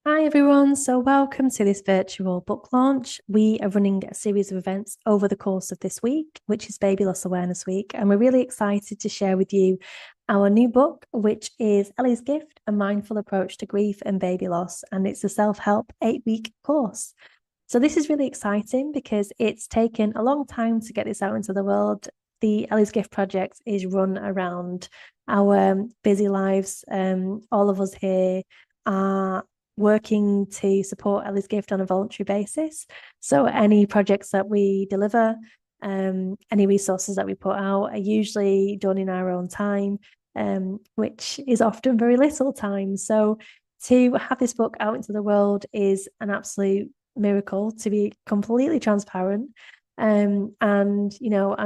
Hi everyone, so welcome to this virtual book launch. We are running a series of events over the course of this week, which is Baby Loss Awareness Week, and we're really excited to share with you our new book, which is Ellie's Gift, A Mindful Approach to Grief and Baby Loss, and it's a self-help 8-week course. So this is really exciting because it's taken a long time to get this out into the world. The Ellie's Gift project is run around our busy lives. All of us here are working to support Ellie's Gift on a voluntary basis. So any projects that we deliver, any resources that we put out are usually done in our own time, which is often very little time. So to have this book out into the world is an absolute miracle, to be completely transparent. And I'm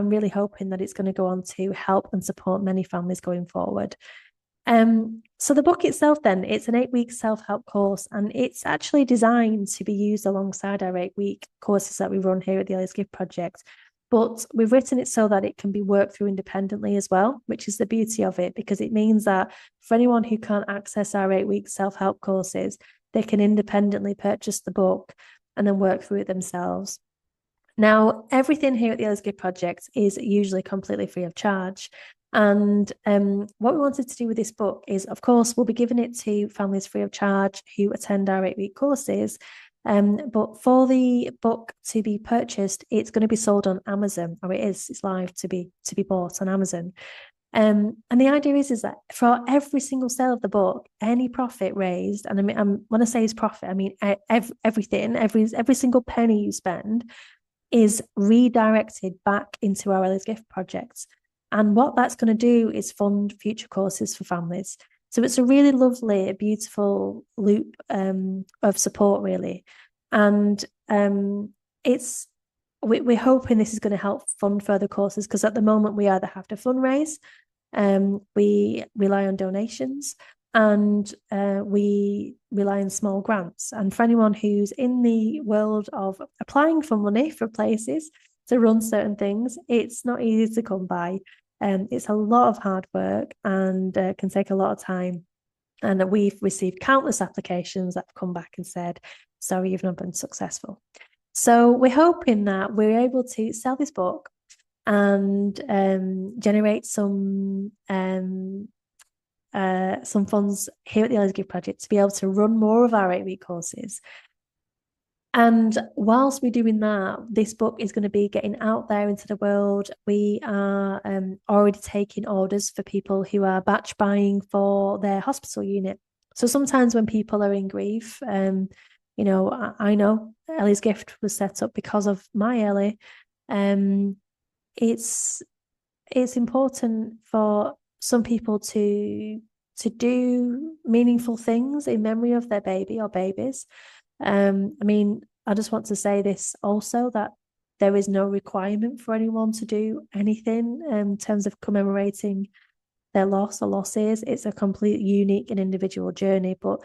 really hoping that it's going to go on to help and support many families going forward. So the book itself, then, it's an 8-week self-help course, and it's actually designed to be used alongside our 8-week courses that we run here at the Ellie's Gift Project. But we've written it so that it can be worked through independently as well, which is the beauty of it, because it means that for anyone who can't access our 8-week self-help courses, they can independently purchase the book and then work through it themselves. Now, everything here at the Ellie's Gift Project is usually completely free of charge. And what we wanted to do with this book is, of course, we'll be giving it to families free of charge who attend our 8-week courses. But for the book to be purchased, it's going to be sold on Amazon, or it's live to be bought on Amazon. And the idea is that for every single sale of the book, any profit raised, and I mean, when I say is profit, I mean everything, every single penny you spend is redirected back into our Ellie's Gift projects. And what that's going to do is fund future courses for families. So it's a really lovely, beautiful loop of support, really. And it's we're hoping this is going to help fund further courses, because at the moment we either have to fundraise, we rely on donations, and we rely on small grants. And for anyone who's in the world of applying for money for places to run certain things, it's not easy to come by. It's a lot of hard work and can take a lot of time. And we've received countless applications that have come back and said, sorry, you've not been successful. So we're hoping that we're able to sell this book and generate some funds here at the Ellie's Gift Project to be able to run more of our 8-week courses. And whilst we're doing that, this book is going to be getting out there into the world. We are already taking orders for people who are batch buying for their hospital unit. So sometimes when people are in grief, I know Ellie's Gift was set up because of my Ellie. It's important for some people to do meaningful things in memory of their baby or babies. I mean, I just want to say this also, that there is no requirement for anyone to do anything in terms of commemorating their loss or losses. It's a complete unique and individual journey, but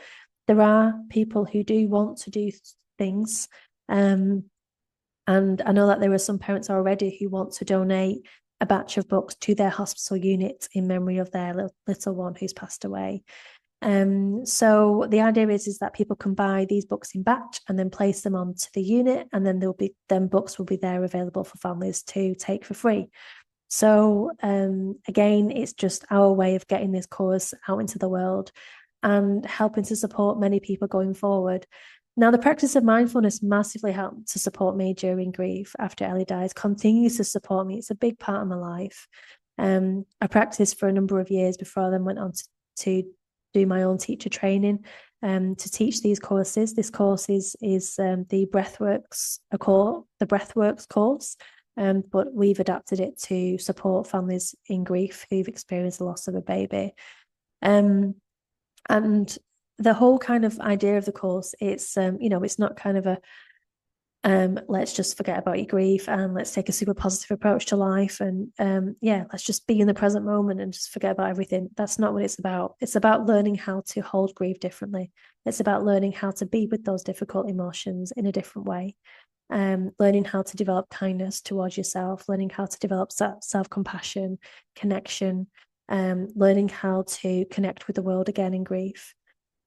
there are people who do want to do things. And I know that there are some parents already who want to donate a batch of books to their hospital unit in memory of their little one who's passed away. So the idea is that people can buy these books in batch and then place them onto the unit, and then books will be there available for families to take for free. So again, it's just our way of getting this course out into the world and helping to support many people going forward. Now, the practice of mindfulness massively helped to support me during grief after Ellie dies, continues to support me. It's a big part of my life. I practiced for a number of years before I then went on to do my own teacher training to teach these courses. This course is the Breathworks course, but we've adapted it to support families in grief who've experienced the loss of a baby. And the whole kind of idea of the course, it's not kind of a let's just forget about your grief and let's take a super positive approach to life, and let's just be in the present moment and just forget about everything. That's not what it's about. It's about learning how to hold grief differently. It's about learning how to be with those difficult emotions in a different way, learning how to develop kindness towards yourself, learning how to develop self-compassion, connection, learning how to connect with the world again in grief.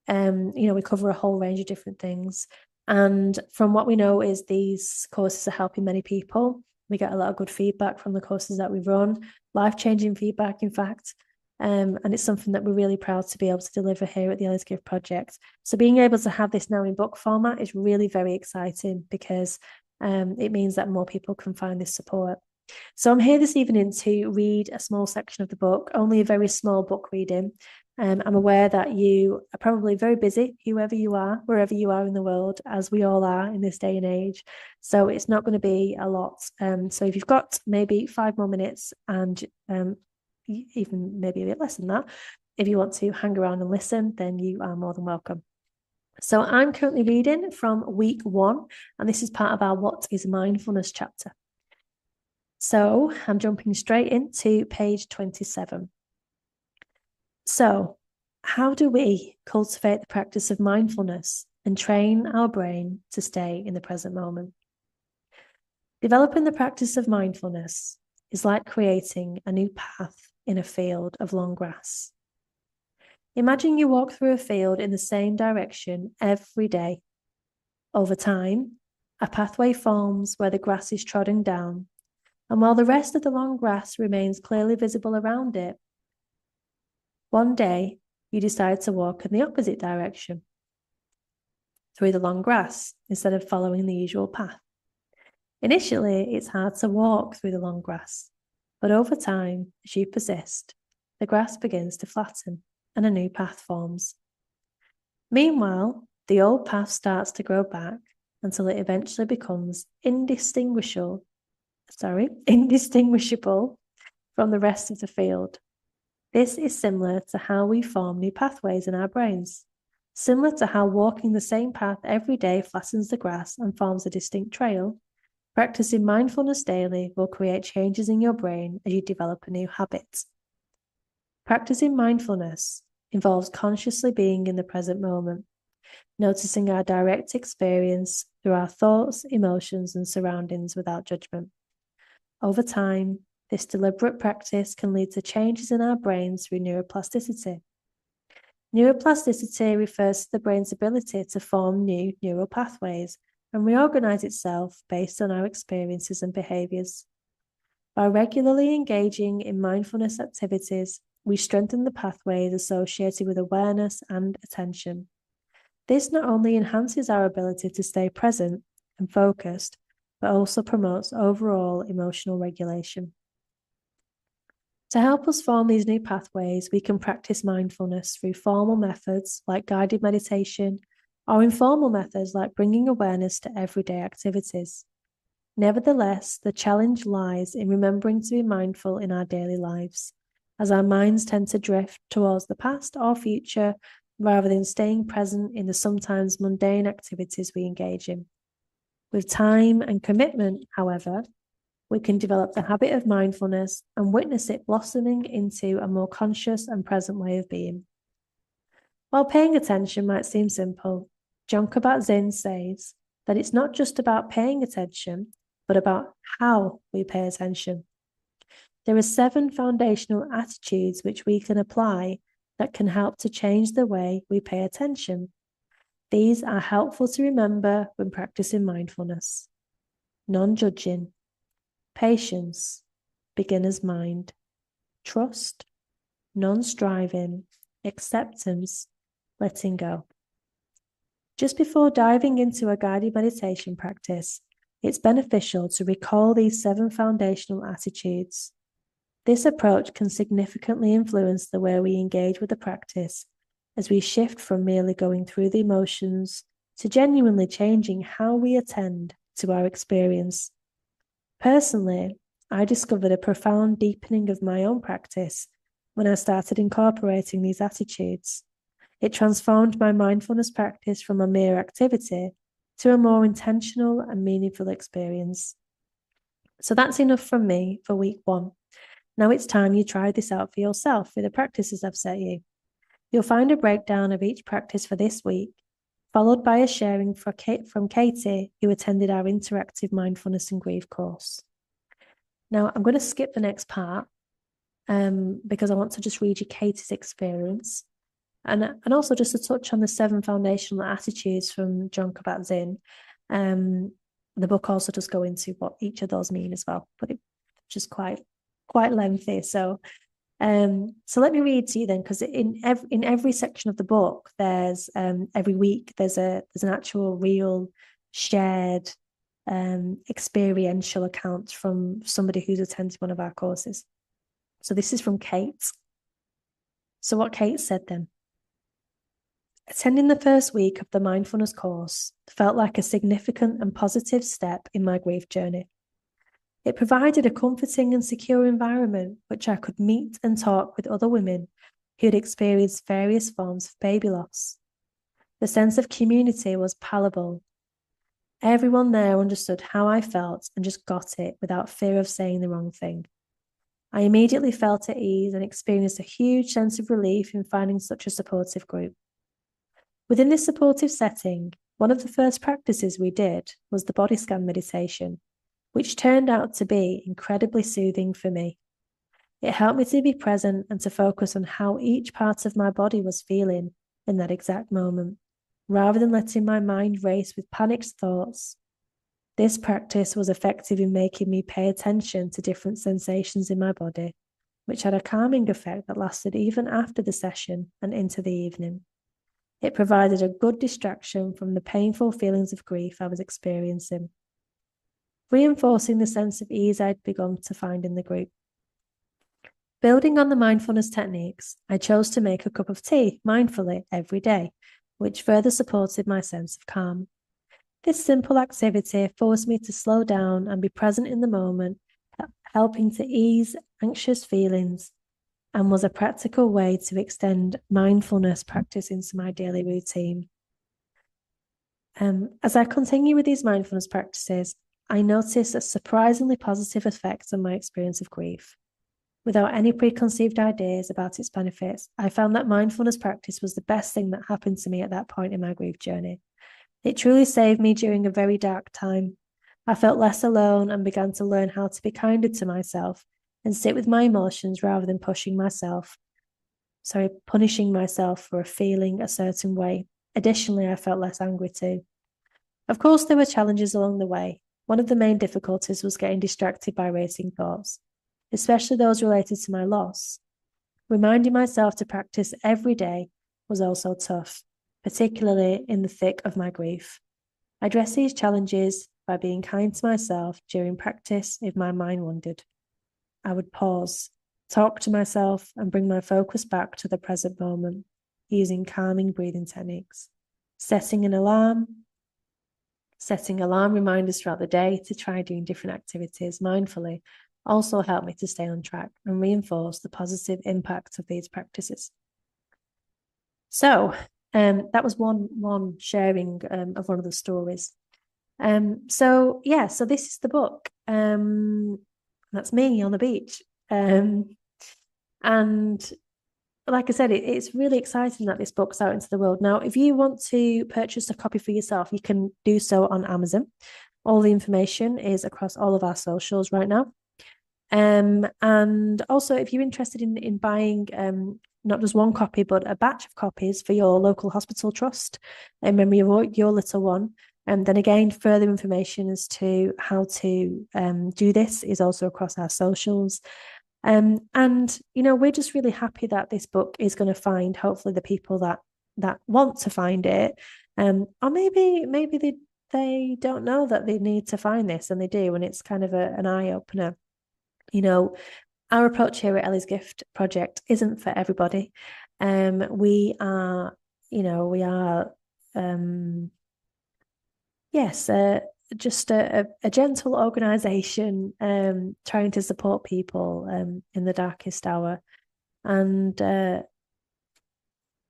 We cover a whole range of different things. And from what we know is these courses are helping many people. We get a lot of good feedback from the courses that we run, life-changing feedback, in fact. And it's something that we're really proud to be able to deliver here at the Ellie's Gift Project. So being able to have this now in book format is really very exciting because it means that more people can find this support. So I'm here this evening to read a small section of the book, only a very small book reading. I'm aware that you are probably very busy, whoever you are, wherever you are in the world, as we all are in this day and age. So it's not going to be a lot. So if you've got maybe 5 more minutes and even maybe a bit less than that, if you want to hang around and listen, then you are more than welcome. So I'm currently reading from week 1, and this is part of our What is Mindfulness chapter. So I'm jumping straight into page 27. So, how do we cultivate the practice of mindfulness and train our brain to stay in the present moment? Developing the practice of mindfulness is like creating a new path in a field of long grass. Imagine you walk through a field in the same direction every day. Over time, a pathway forms where the grass is trodden down, and while the rest of the long grass remains clearly visible around it, one day you decide to walk in the opposite direction, through the long grass, instead of following the usual path. Initially, it's hard to walk through the long grass, but over time, as you persist, the grass begins to flatten and a new path forms. Meanwhile, the old path starts to grow back until it eventually becomes indistinguishable from the rest of the field. This is similar to how we form new pathways in our brains, similar to how walking the same path every day flattens the grass and forms a distinct trail. Practicing mindfulness daily will create changes in your brain as you develop a new habit. Practicing mindfulness involves consciously being in the present moment, noticing our direct experience through our thoughts, emotions, and surroundings without judgment. Over time, this deliberate practice can lead to changes in our brains through neuroplasticity. Neuroplasticity refers to the brain's ability to form new neural pathways and reorganize itself based on our experiences and behaviors. By regularly engaging in mindfulness activities, we strengthen the pathways associated with awareness and attention. This not only enhances our ability to stay present and focused, but also promotes overall emotional regulation. To help us form these new pathways, we can practice mindfulness through formal methods like guided meditation or informal methods like bringing awareness to everyday activities. Nevertheless, the challenge lies in remembering to be mindful in our daily lives, as our minds tend to drift towards the past or future rather than staying present in the sometimes mundane activities we engage in. With time and commitment, however, we can develop the habit of mindfulness and witness it blossoming into a more conscious and present way of being. While paying attention might seem simple, Jon Kabat-Zinn says that it's not just about paying attention, but about how we pay attention. There are 7 foundational attitudes which we can apply that can help to change the way we pay attention. These are helpful to remember when practicing mindfulness: non-judging, patience, beginner's mind, trust, non-striving, acceptance, letting go. Just before diving into a guided meditation practice, it's beneficial to recall these 7 foundational attitudes. This approach can significantly influence the way we engage with the practice as we shift from merely going through the emotions to genuinely changing how we attend to our experience. Personally, I discovered a profound deepening of my own practice when I started incorporating these attitudes. It transformed my mindfulness practice from a mere activity to a more intentional and meaningful experience. So that's enough from me for week 1. Now it's time you try this out for yourself with the practices I've set you. You'll find a breakdown of each practice for this week, followed by a sharing from Katie, who attended our interactive mindfulness and grief course. Now, I'm going to skip the next part because I want to just read you Katie's experience. And also just to touch on the 7 foundational attitudes from John Kabat-Zinn. The book also does go into what each of those mean as well, but it's just quite lengthy. So let me read to you then, because in every section of the book, there's every week there's an actual real shared experiential account from somebody who's attended one of our courses. So this is from Kate. So what Kate said then: attending the first week of the mindfulness course felt like a significant and positive step in my grief journey. It provided a comforting and secure environment which I could meet and talk with other women who had experienced various forms of baby loss. The sense of community was palpable. Everyone there understood how I felt and just got it without fear of saying the wrong thing. I immediately felt at ease and experienced a huge sense of relief in finding such a supportive group. Within this supportive setting, one of the first practices we did was the body scan meditation, which turned out to be incredibly soothing for me. It helped me to be present and to focus on how each part of my body was feeling in that exact moment, rather than letting my mind race with panicked thoughts. This practice was effective in making me pay attention to different sensations in my body, which had a calming effect that lasted even after the session and into the evening. It provided a good distraction from the painful feelings of grief I was experiencing, reinforcing the sense of ease I'd begun to find in the group. Building on the mindfulness techniques, I chose to make a cup of tea mindfully every day, which further supported my sense of calm. This simple activity forced me to slow down and be present in the moment, helping to ease anxious feelings, and was a practical way to extend mindfulness practice into my daily routine. As I continue with these mindfulness practices, I noticed a surprisingly positive effect on my experience of grief. Without any preconceived ideas about its benefits, I found that mindfulness practice was the best thing that happened to me at that point in my grief journey. It truly saved me during a very dark time. I felt less alone and began to learn how to be kinder to myself and sit with my emotions rather than punishing myself for feeling a certain way. Additionally, I felt less angry too. Of course, there were challenges along the way. One of the main difficulties was getting distracted by racing thoughts, especially those related to my loss. Reminding myself to practice every day was also tough, particularly in the thick of my grief. I address these challenges by being kind to myself during practice if my mind wandered. I would pause, talk to myself, and bring my focus back to the present moment using calming breathing techniques. Setting alarm reminders throughout the day to try doing different activities mindfully also helped me to stay on track and reinforce the positive impact of these practices. So that was one sharing of one of the stories. So this is the book. That's me on the beach. And like I said, it's really exciting that this book's out into the world. Now, if you want to purchase a copy for yourself, you can do so on Amazon. All the information is across all of our socials right now. And also, if you're interested in buying not just one copy, but a batch of copies for your local hospital trust in memory of your little one, and then again, further information as to how to do this is also across our socials. And we're just really happy that this book is going to find hopefully the people that want to find it, or maybe they don't know that they need to find this, and they do, and it's kind of an eye opener. Our approach here at Ellie's Gift Project isn't for everybody. We are just a gentle organisation trying to support people in the darkest hour. And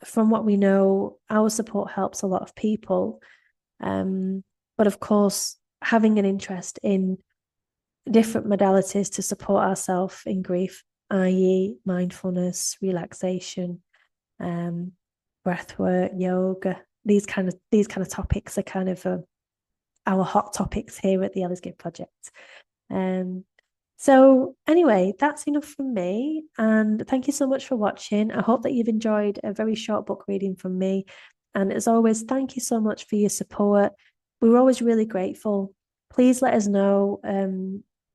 from what we know, our support helps a lot of people. But of course, having an interest in different modalities to support ourselves in grief, i.e. mindfulness, relaxation, breath work, yoga, these kind of topics are kind of our hot topics here at the Ellie's Gift Project. So, anyway, that's enough from me. And thank you so much for watching. I hope that you've enjoyed a very short book reading from me. And as always, thank you so much for your support. We were always really grateful. Please let us know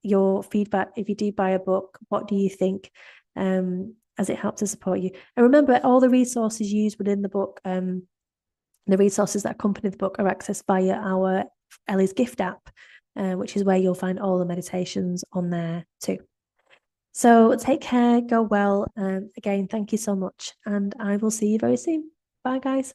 your feedback if you do buy a book. What do you think? As it helps to support you. And remember, all the resources used within the book, the resources that accompany the book are accessed via our Ellie's Gift app, which is where you'll find all the meditations on there too. So take care, go well. Again, thank you so much, and I will see you very soon. Bye, guys.